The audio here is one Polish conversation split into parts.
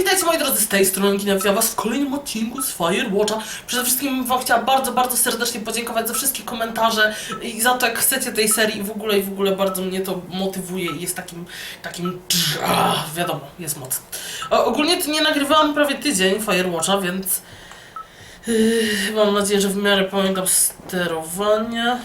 Witajcie moi drodzy, z tej strony KinaCzewa was w kolejnym odcinku z Firewatcha. Przede wszystkim wam chciałam bardzo serdecznie podziękować za wszystkie komentarze i za to, jak chcecie tej serii i w ogóle bardzo mnie to motywuje i jest wiadomo, jest moc. Ogólnie to nie nagrywałam prawie tydzień Firewatcha, więc mam nadzieję, że w miarę pamiętam sterowanie.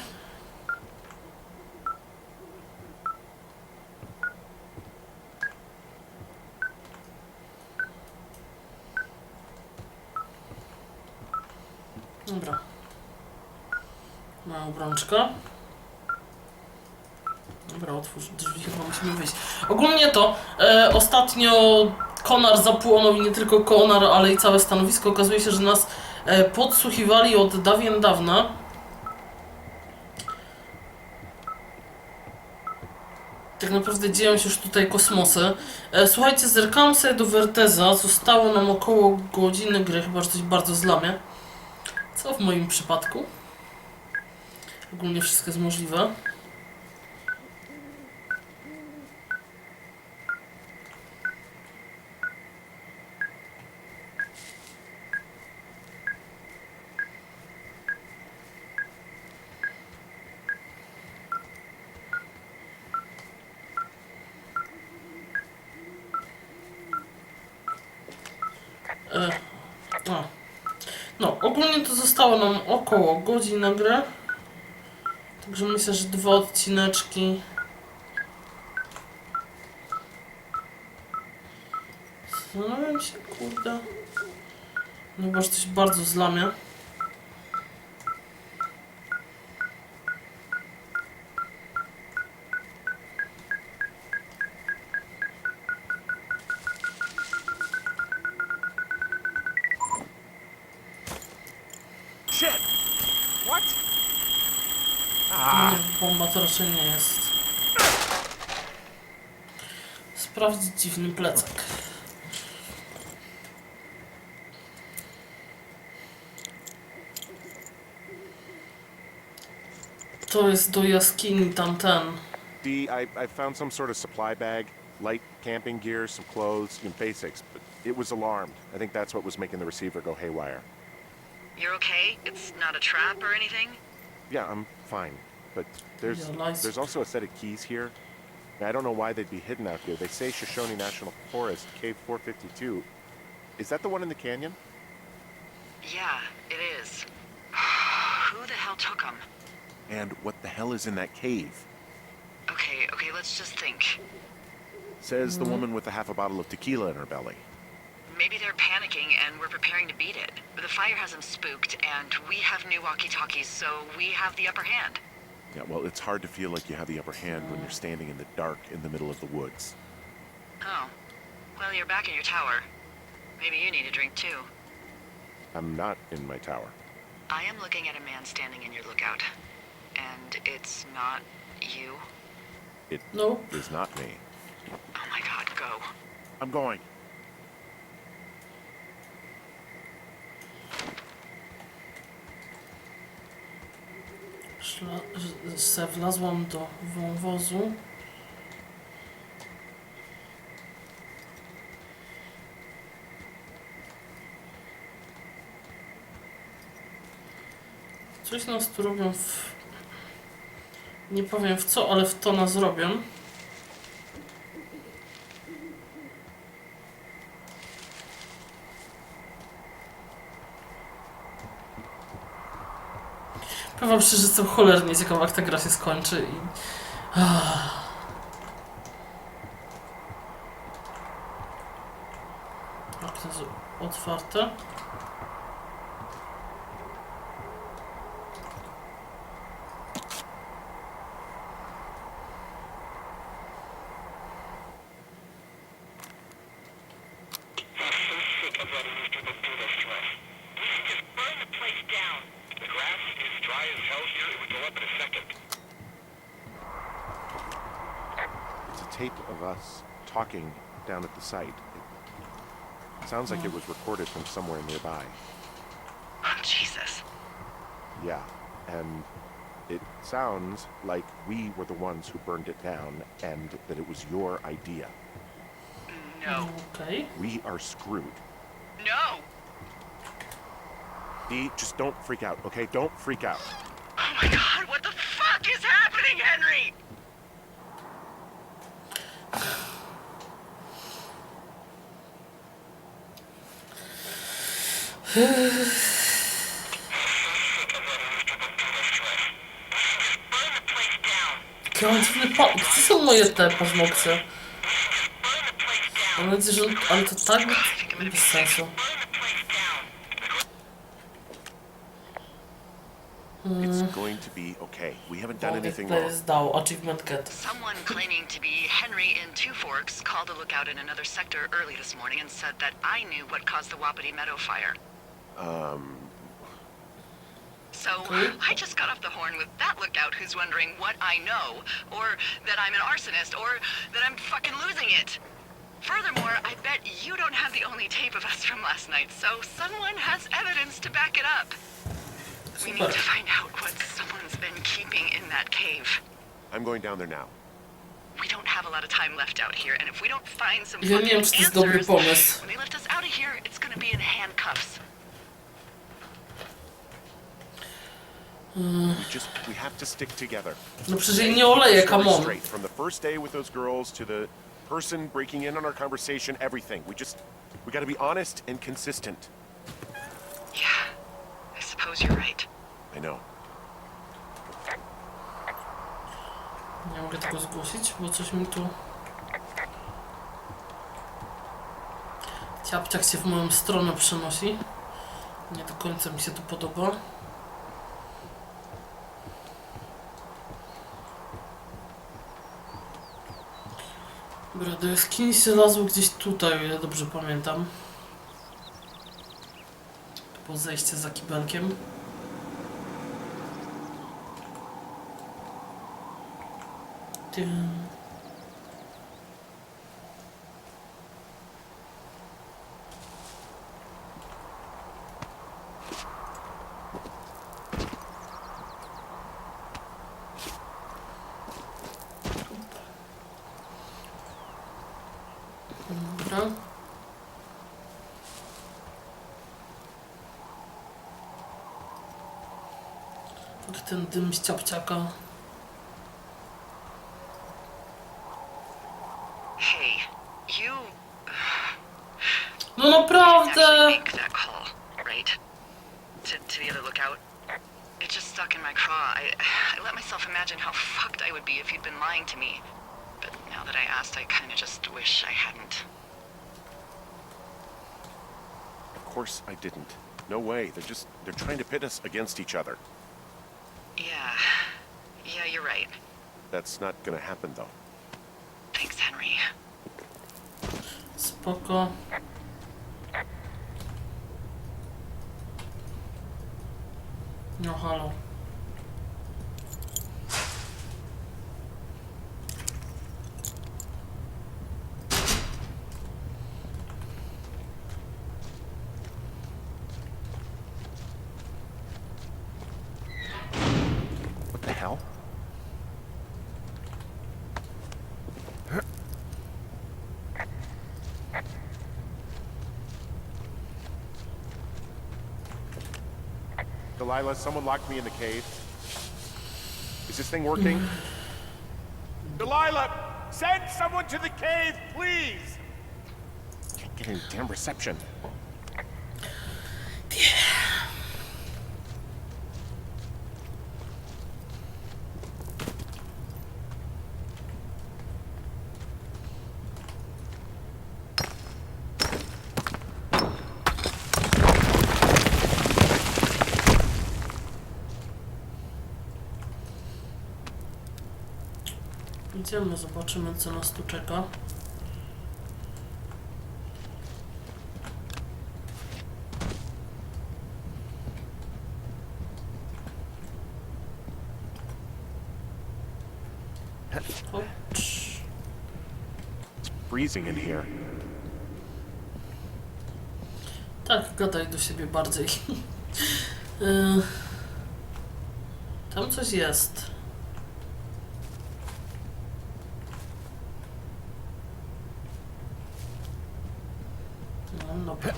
Dobra. Mała obrączka. Dobra, otwórz drzwi, chyba musimy wyjść. Ogólnie to ostatnio Konar zapłonął i nie tylko Konar, ale i całe stanowisko. Okazuje się, że nas podsłuchiwali od dawien dawna. Tak naprawdę dzieją się już tutaj kosmosy. Słuchajcie, zerkałem sobie do Werteza. Zostało nam około godziny gry, chyba że coś bardzo zlamie. Co w moim przypadku? Ogólnie wszystko jest możliwe. No, ogólnie to zostało nam około godziny gry. Także myślę, że 2 odcineczki. Zastanawiam się, kurde. No chyba, że coś bardzo zlamie. Nie, bomba to raczej nie jest. Sprawdzić dziwny plecak. To jest do jaskini tamten. D, I found some sort of supply bag, light camping gear, some clothes, basics, but it was alarmed. I think that's what was making the receiver go haywire. You're okay? It's not a trap or anything? Yeah, I'm fine, but there's also a set of keys here. I don't know why they'd be hidden out here. They say Shoshone National Forest, Cave 452. Is that the one in the canyon? Yeah, it is. Who the hell took them? And what the hell is in that cave? Okay, let's just think. Says the woman with half a bottle of tequila in her belly. Maybe they're panicking and we're preparing to beat it. But the fire has them spooked, and we have new walkie-talkies, so we have the upper hand. Yeah, well, it's hard to feel like you have the upper hand when you're standing in the dark in the middle of the woods. Oh. Well, you're back in your tower. Maybe you need a drink too. I'm not in my tower. I am looking at a man standing in your lookout. And it's not you? It Nope. is not me. Oh my god, go. I'm going. Wlazłam do wąwozu. Coś nas tu robią nie powiem w co, ale w to nas robią. Powiem szczerze, że jestem cholernie ciekawa, jak ta gra się skończy i... Okno jest otwarte. Tape of us talking down at the site. It sounds like it was recorded from somewhere nearby. Oh, Jesus. Yeah, and it sounds like we were the ones who burned it down and that it was your idea. No. Okej. We are screwed. No! Dee, just don't freak out, okay? Don't freak out. Oh my god, what the fuck is happening, Henry? Jaki on dziwny Gdzie są moje te paznokcie? Mam nadzieję, że... Ale to tak bez sensu. It's going to be okay. We haven't done anything wrong. Zdał, achievement get. Someone claiming to be Henry in Two Forks called a lookout in another sector early this morning and said that I knew what caused the Wapiti Meadow fire. So I just got off the horn with that lookout who's wondering what I know, or that I'm an arsonist, or that I'm fucking losing it. Furthermore, I bet you don't have the only tape of us from last night, so someone has evidence to back it up. We need to find out what someone's been keeping in that cave. I'm going down there now. We don't have a lot of time left out here, and if we don't find some Ja nie wiem, czy to jest dobry pomysł. when they lift us out of here, it's gonna be in handcuffs. We have to stick together. No przecież jej nie oleję, come on. Straight from the first day with those girls to the person breaking in on our conversation, everything. We got to be honest and consistent. Yeah, I suppose you're right. I know. Nie mogę tego zgłosić, bo coś mi tu... Ciapciak się w moją stronę przenosi. Nie do końca mi się to podoba. Dobra, do jaskini się lazło gdzieś tutaj, o ile dobrze pamiętam. To było zejście za kibelkiem. Dobra. Ten dym z ciapciaka. Hey, you No actually naprawdę! make that call, right? To the other lookout. It just stuck in my craw. I let myself imagine how fucked I would be if you'd been lying to me. But now that I asked, I kind of just wish I hadn't. Of course I didn't. No way. They're trying to pit us against each other. Yeah, you're right. That's not gonna happen though. Thanks, Henry. Spoko. No halo. What the hell? Delilah, someone locked me in the cave. Is this thing working? Delilah, send someone to the cave, please! Can't get any damn reception. Idziemy, zobaczymy, co nas tu czeka. Chodź. It's freezing in here. Tak, gadaj do siebie bardziej. Tam coś jest. Dobra.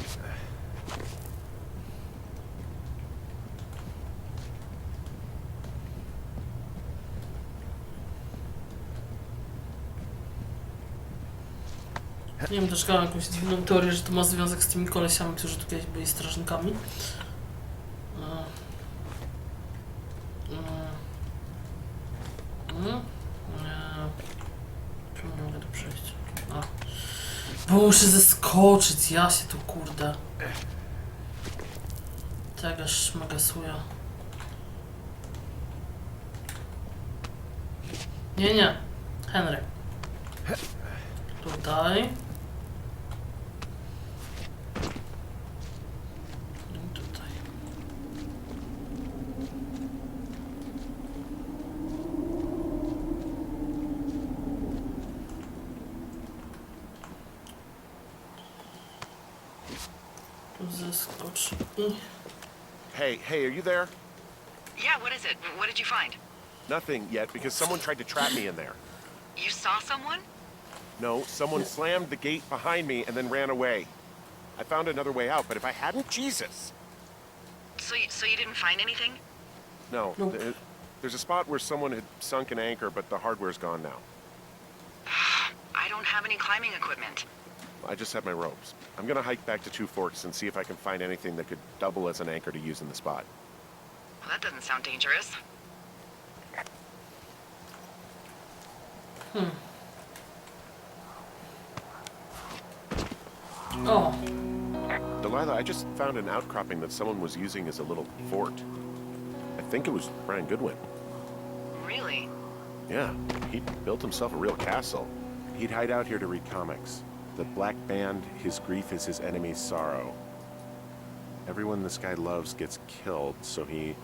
Nie wiem, też mam jakąś dziwną teorię, że to ma związek z tymi kolesiami, którzy tu kiedyś byli strażnikami. Czemu nie mogę tu przejść? A. Bo muszę zeskoczyć, ja się tu kurde. Tego szmagasuja. Nie, nie. Henry. Tutaj. I tutaj. Tu zeskocz i... Hey, are you there? Yeah, what is it? What did you find? Nothing yet, because someone tried to trap me in there. You saw someone? No, someone slammed the gate behind me and then ran away. I found another way out, but if I hadn't, Jesus! So you didn't find anything? No, Nope. there's a spot where someone had sunk an anchor, but the hardware's gone now. I don't have any climbing equipment. I just have my ropes. I'm gonna hike back to Two Forks and see if I can find anything that could double as an anchor to use in the spot. Well, that doesn't sound dangerous. O! Delilah, I just found an outcropping that someone was using as a little fort. I think it was Brian Goodwin. Really? Yeah, he built himself a real castle. He'd hide out here to read comics. The Black Band, his grief is his enemy's sorrow. Everyone this guy loves gets killed, so he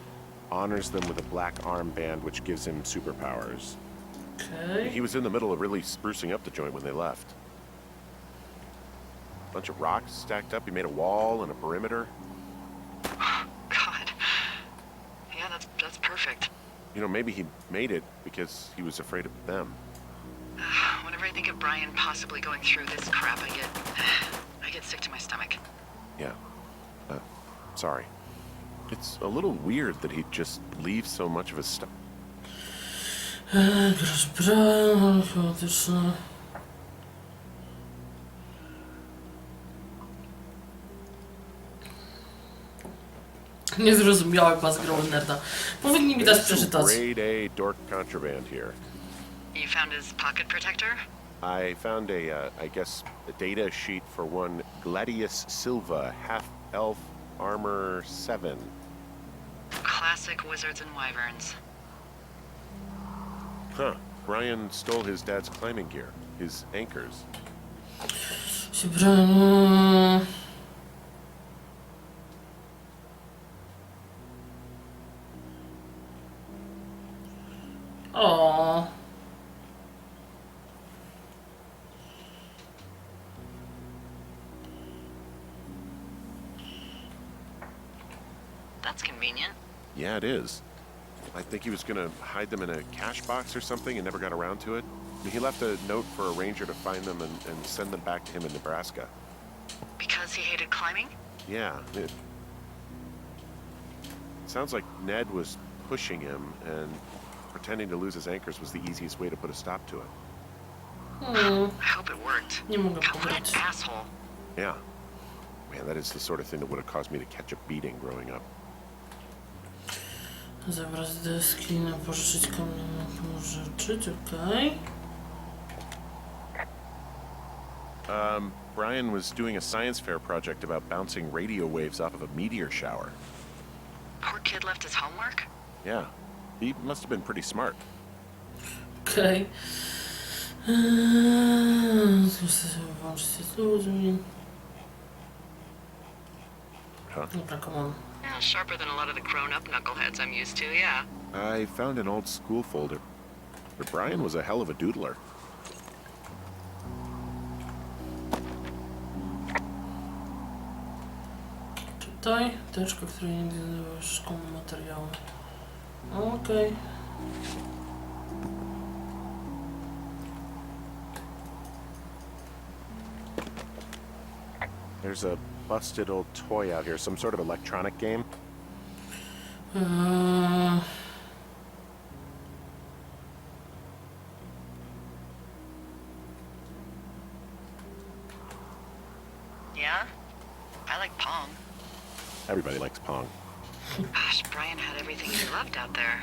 honors them with a black armband which gives him superpowers. Okay. He was in the middle of really sprucing up the joint when they left. Bunch of rocks stacked up. He made a wall and a perimeter. God. Yeah, that's perfect. You know, maybe he made it because he was afraid of them. Whenever I think of Brian possibly going through this crap, I get sick to my stomach. Yeah. Sorry. It's a little weird that he'd just leave so much of his stuff. Grasz Brian, chaotyczne. Niezrozumiałe chyba z grą nerda. Powinni mi dać przeczytać. Grade A dork contraband here. You found his pocket protector? I found I guess, a data sheet for one Gladius Silva, half-elf armor 7. Classic wizards and wyverns. Huh. Brian stole his dad's climbing gear, his anchors. Się Brian... O. That's convenient. Yeah, it is. I think he was gonna hide them in a cash box or something and never got around to it. I mean, he left a note for a ranger to find them and send them back to him in Nebraska. Because he hated climbing? Yeah, it sounds like Ned was pushing him, and pretending to lose his anchors was the easiest way to put a stop to it. I hope it worked. Nie mogę God, what an pograć. asshole. Yeah. Man, that is the sort of thing that would have caused me to catch a beating growing up. Zabrać deski, pożyczyć kamień, pożyczyć, okej. Brian was doing a science fair project about bouncing radio waves off of a meteor shower. Poor kid left his homework? Yeah, he must have been pretty smart. Okej. Muszę się włączyć z ludźmi. Huh. Dobra, come on. Yeah, sharper than a lot of the grown-up knuckleheads I'm used to, yeah. I found an old school folder, but Brian was a hell of a doodler. Tutaj teczka, której nigdy nie była szkolne materiały. Okej. There's a busted old toy out here, some sort of electronic game. Yeah? I like Pong. Everybody likes Pong. Gosh, Brian had everything he loved out there.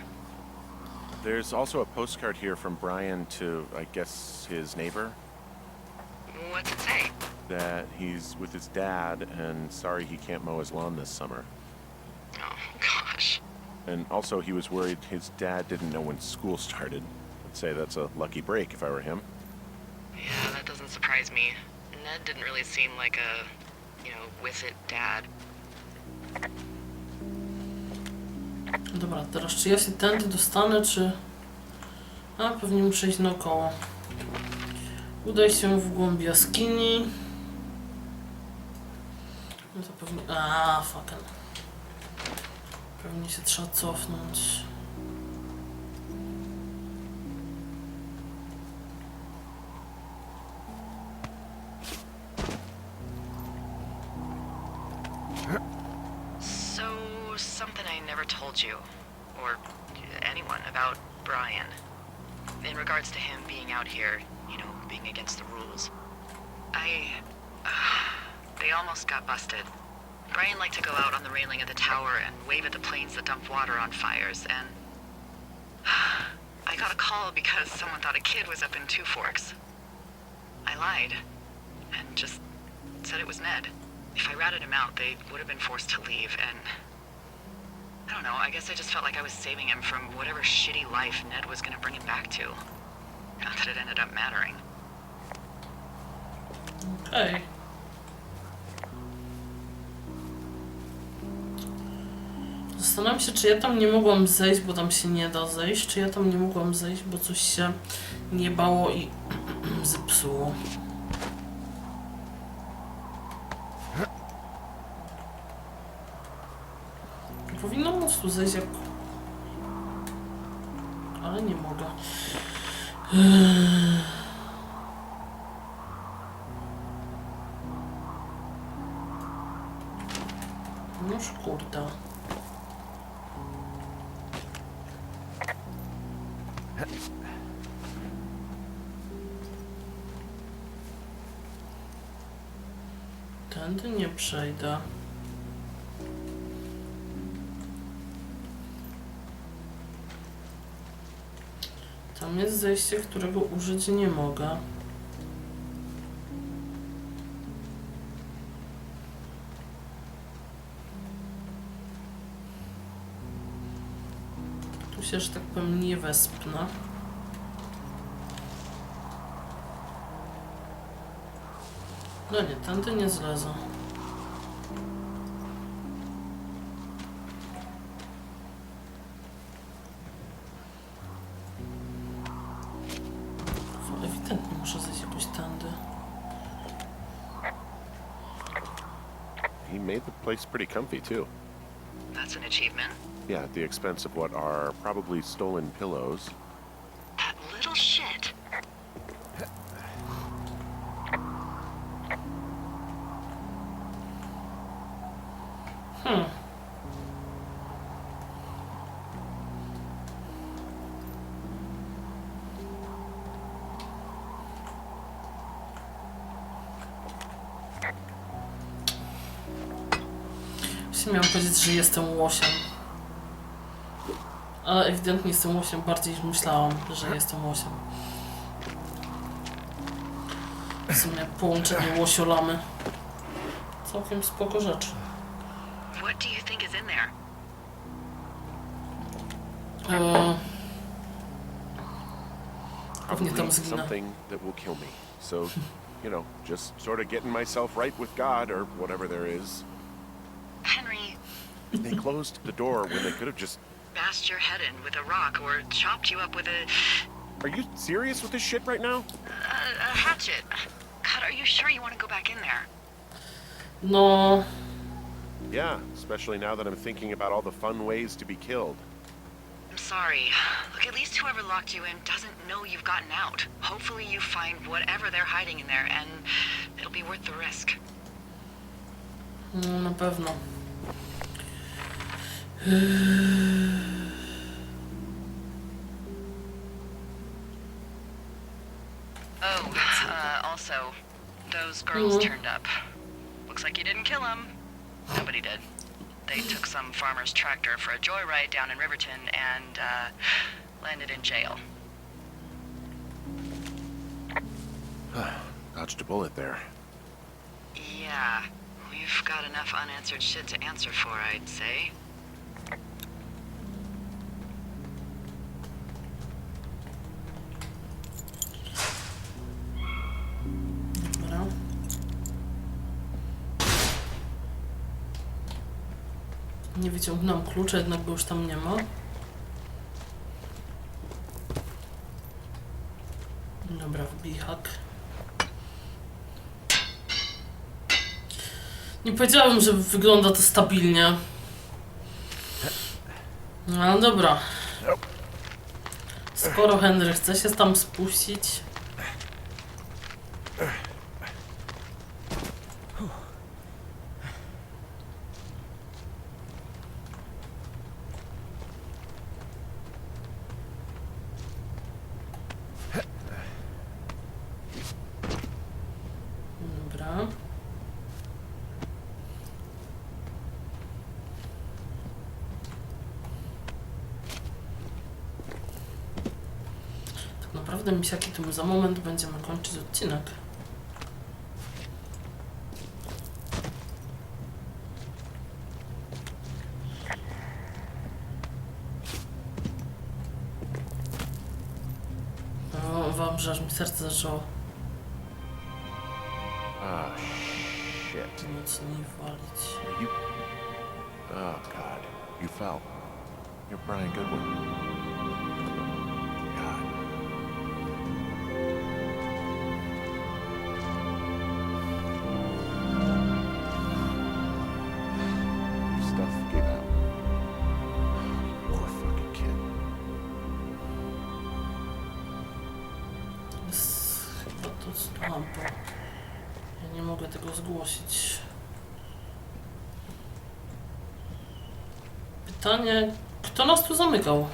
There's also a postcard here from Brian to, I guess, his neighbor. What's it say? That he's with his dad and sorry he can't mow his lawn this summer. Oh, gosh. And also he was worried his dad didn't know when school started. I'd say that's a lucky break if I were him. Yeah, that doesn't surprise me. Ned didn't really seem like a, with it dad. Dobra, teraz czy ja się tędy dostanę, czy... A, pewnie muszę iść naokoło. Udaj się w głąb jaskini. No to pewnie... A, fucking. Pewnie się trzeba cofnąć. Something I never told you, or anyone, about Brian. In regards to him being out here, being against the rules. They almost got busted. Brian liked to go out on the railing of the tower and wave at the planes that dumped water on fires, and... I got a call because someone thought a kid was up in Two Forks. I lied, and just said it was Ned. If I ratted him out, they would have been forced to leave, and... I don't know, I guess I just felt like I was saving him from whatever shitty life Ned was gonna bring him back to. Not that it ended up mattering. Okej. Zastanawiam się, czy ja tam nie mogłam zejść, bo tam się nie da zejść, czy ja tam nie mogłam zejść, bo coś się nie bało i zepsuło. Powinno móc tu zejść jak... Ale nie mogę. Noż kurde. Tędy nie przejdę. Tam jest zejście, którego użyć nie mogę. Tu się, że tak powiem, nie wespnę. No nie, tędy nie zlezę. Ewidentnie muszę zejść jakoś tędy. He made the place pretty comfy too. That's an achievement. Yeah, at the expense of what are probably stolen pillows. That little shit. Miałem powiedzieć, że jestem łosiem. Ale ewidentnie jestem łosiem bardziej niż myślałam, że jestem łosiem. W sumie połączenie łosiolamy. Całkiem spoko rzecz. What do you think is in there? Pewnie tam zginę. Something that will kill me. So, just sort of getting myself right with God or whatever there is. Henry, They closed the door when they could have just... bashed your head in with a rock or chopped you up with a Are you serious with this shit right now? hatchet. God, are you sure you want to go back in there? No, Yeah, especially now that I'm thinking about all the fun ways to be killed. I'm sorry. Look, at least whoever locked you in doesn't know you've gotten out. Hopefully you find whatever they're hiding in there, and it'll be worth the risk. No, na pewno. Oh, also, those girls turned up. Looks like you didn't kill them. Nobody did. They took some farmer's tractor for a joyride down in Riverton and, landed in jail. Dodged a bullet there. Yeah, we've got enough unanswered shit to answer for, I'd say. Dobra. Nie wyciągnąłem klucza, jednak go już tam nie ma. Dobra, wbij hak. Nie powiedziałabym, że wygląda to stabilnie. No dobra. Skoro Henry chce się tam spuścić... Dobra. Tak naprawdę, misiaki, to my za moment będziemy kończyć odcinek. No, wam, że aż mi serce zaczęło Ah, shit. mocniej walić. You... Oh, God. You fell. You're Brian Goodwin. God. Your stuff gave out. Poor fucking kid. Jest chyba to z lampą. Ja nie mogę tego zgłosić. Pytanie, kto nas tu zamykał?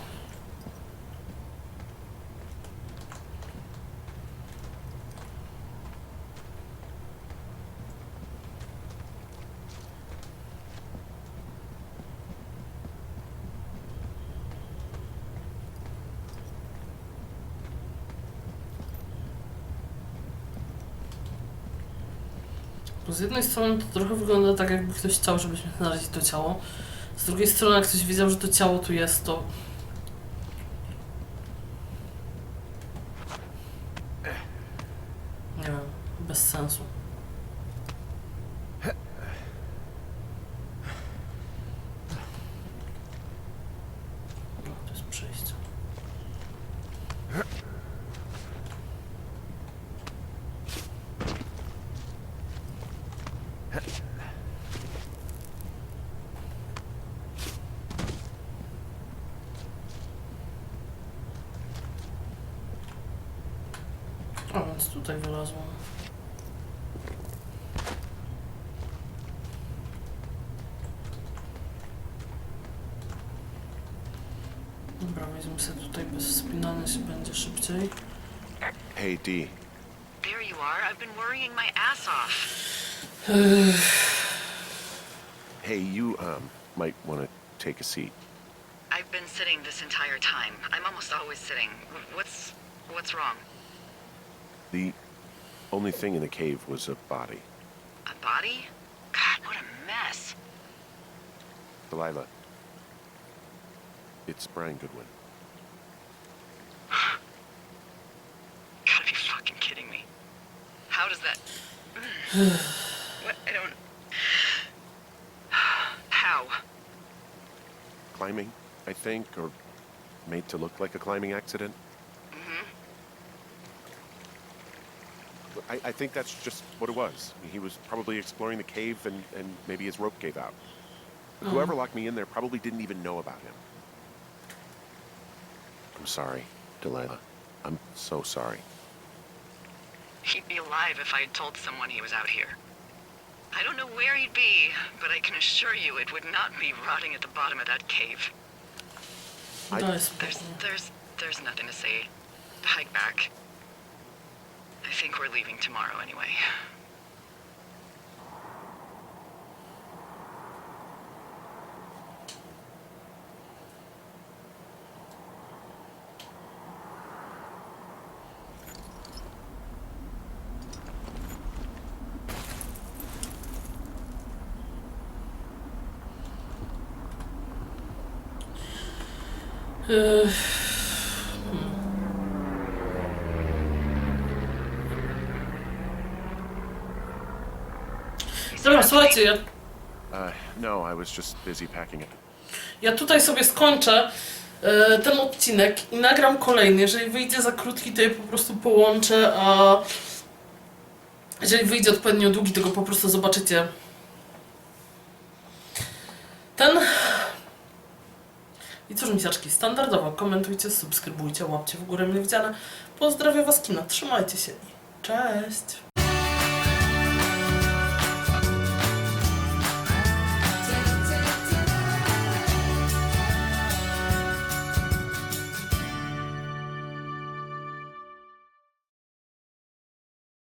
Bo z jednej strony to trochę wygląda tak, jakby ktoś chciał, żebyśmy znaleźli to ciało. Z drugiej strony, jak ktoś wiedział, że to ciało tu jest, to... Nie wiem, bez sensu. No, to jest przejście. A więc tutaj wylazłam. Dobra, weźmy sobie tutaj bez spinania się będzie szybciej. Hey, D. There you are. I've been worrying my ass off. Hey, you, might want to take a seat. I've been sitting this entire time. I'm almost always sitting. What's wrong? The only thing in the cave was a body. A body? God, what a mess. Delilah. It's Brian Goodwin. Gotta be fucking kidding me. How does that... What? I don't... How? Climbing, I think, or made to look like a climbing accident. Mm-hmm. I think that's just what it was. He was probably exploring the cave and maybe his rope gave out. Whoever locked me in there probably didn't even know about him. I'm sorry, Delilah. I'm so sorry. He'd be alive if I had told someone he was out here. I don't know where you'd be, but I can assure you it would not be rotting at the bottom of that cave. Daj spokój. There's nothing to say. Hike back. I think we're leaving tomorrow anyway. Dobra, słuchajcie, No, I was just busy packing it. ja tutaj sobie skończę ten odcinek i nagram kolejny. Jeżeli wyjdzie za krótki, to je po prostu połączę, a jeżeli wyjdzie odpowiednio długi, to go po prostu zobaczycie. I cóż, misiaczki, standardowo komentujcie, subskrybujcie, łapcie w górę mile widziane. Pozdrawiam was, kina, trzymajcie się i cześć!